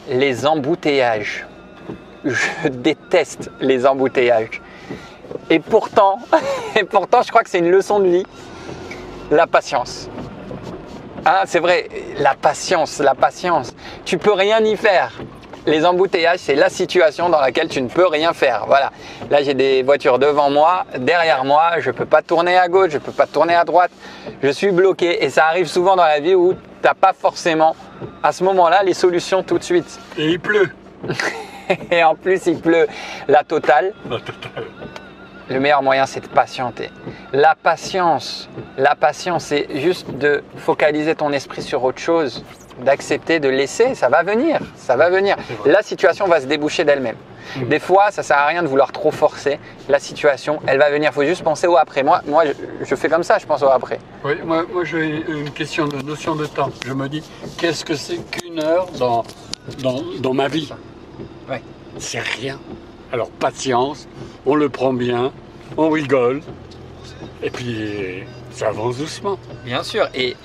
les embouteillages. Je déteste les embouteillages. Et pourtant, je crois que c'est une leçon de vie, la patience. Hein, c'est vrai, la patience. Tu peux rien y faire. Les embouteillages, c'est la situation dans laquelle tu ne peux rien faire. Voilà. Là, j'ai des voitures devant moi, derrière moi. Je ne peux pas tourner à gauche, je ne peux pas tourner à droite. Je suis bloqué. Et ça arrive souvent dans la vie où tu n'as pas forcément, à ce moment-là, les solutions tout de suite. Et il pleut. Et en plus, il pleut la totale. La totale. Le meilleur moyen, c'est de patienter. La patience, c'est juste de focaliser ton esprit sur autre chose, d'accepter, de laisser, ça va venir. La situation va se déboucher d'elle-même. Des fois, ça ne sert à rien de vouloir trop forcer. La situation, elle va venir. Il faut juste penser au après. Moi je fais comme ça, je pense au après. Oui, moi j'ai une question de notion de temps. Je me dis, qu'est-ce que c'est qu'une heure dans ma vie? Ouais. C'est rien. Alors, patience, on le prend bien, on rigole, et puis ça avance doucement. Bien sûr. Et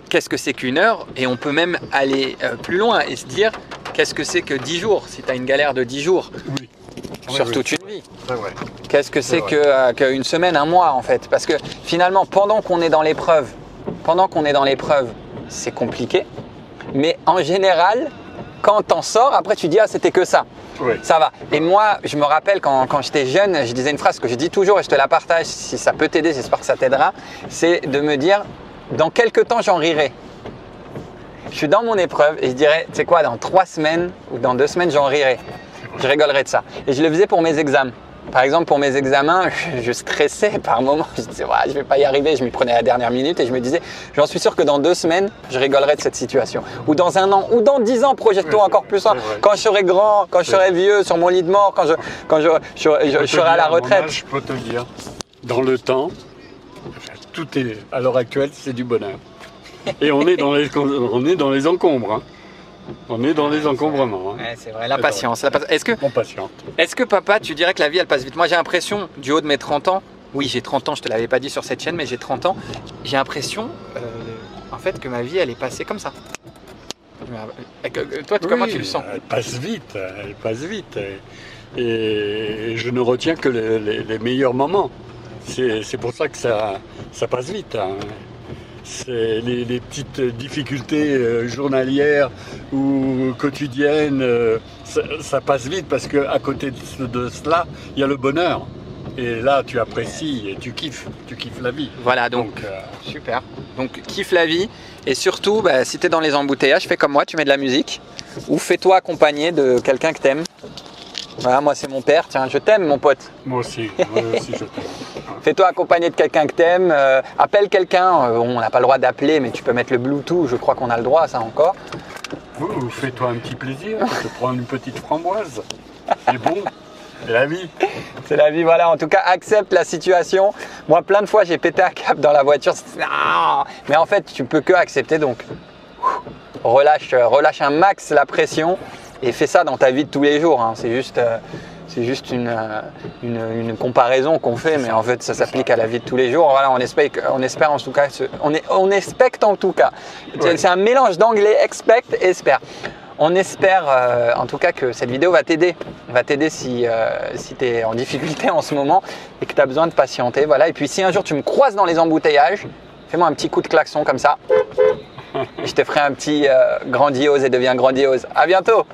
qu'est-ce que c'est qu'une heure? Et on peut même aller plus loin et se dire, qu'est-ce que c'est que 10 jours? Si tu as une galère de 10 jours, Oui. sur toute une vie. C'est vrai. Qu'est-ce que c'est qu'une semaine, un mois en fait? Parce que finalement, pendant qu'on est dans l'épreuve, c'est compliqué. Mais en général, quand t'en sors, après tu dis, ah, c'était que ça. Oui. Ça va. Et moi, je me rappelle quand j'étais jeune, je disais une phrase que je dis toujours et je te la partage si ça peut t'aider, j'espère que ça t'aidera. C'est de me dire, dans quelques temps, j'en rirai. Je suis dans mon épreuve et je dirais, tu sais quoi, dans 3 semaines ou dans 2 semaines, j'en rirai. Je rigolerai de ça. Et je le faisais pour mes examens. Par exemple, pour mes examens, je stressais par moments. Je disais, ouais, je ne vais pas y arriver. Je m'y prenais à la dernière minute et je me disais, j'en suis sûr que dans 2 semaines, je rigolerai de cette situation. Ou dans 1 an, ou dans 10 ans, projette-toi encore plus loin. Quand je serai grand, quand je serai vieux, sur mon lit de mort, quand je serai à la retraite. Je peux te le dire, dans le temps, tout est, à l'heure actuelle, c'est du bonheur. Et on est dans les encombres. Hein. On est dans les encombrements. Hein. Ouais, c'est vrai, la patience. On patiente. Est-ce que papa, tu dirais que la vie, elle passe vite? Moi, j'ai l'impression, du haut de mes 30 ans, oui, j'ai 30 ans, je ne te l'avais pas dit sur cette chaîne, mais j'ai 30 ans, j'ai l'impression, en fait, que ma vie, elle est passée comme ça. Toi, comment tu le sens? Elle passe vite. Et je ne retiens que les meilleurs moments. C'est pour ça que ça passe vite. Hein. C'est les petites difficultés journalières ou quotidiennes, ça passe vite parce qu'à côté de cela, il y a le bonheur. Et là, tu apprécies et tu kiffes la vie. Voilà, donc super. Donc, kiffe la vie et surtout, si tu es dans les embouteillages, fais comme moi, tu mets de la musique ou fais-toi accompagner de quelqu'un que tu aimes. Voilà, moi c'est mon père, tiens, je t'aime mon pote. Moi aussi je t'aime. Fais-toi accompagner de quelqu'un que t'aimes, appelle quelqu'un, on n'a pas le droit d'appeler mais tu peux mettre le Bluetooth, je crois qu'on a le droit à ça encore. Fais-toi un petit plaisir, tu te prends une petite framboise, c'est bon, c'est la vie. C'est la vie, voilà, en tout cas accepte la situation. Moi plein de fois j'ai pété un câble dans la voiture, mais en fait tu peux que accepter donc relâche un max la pression. Et fais ça dans ta vie de tous les jours. Hein. C'est juste une comparaison qu'on fait, mais en fait ça s'applique à la vie de tous les jours. Voilà, on espère en tout cas, on expecte en tout cas. Ouais. C'est un mélange d'anglais, expect et espère. On espère en tout cas que cette vidéo va t'aider. Va t'aider si tu es en difficulté en ce moment et que tu as besoin de patienter. Voilà. Et puis si un jour tu me croises dans les embouteillages, fais-moi un petit coup de klaxon comme ça. Et je te ferai un petit grandiose et deviens grandiose. À bientôt!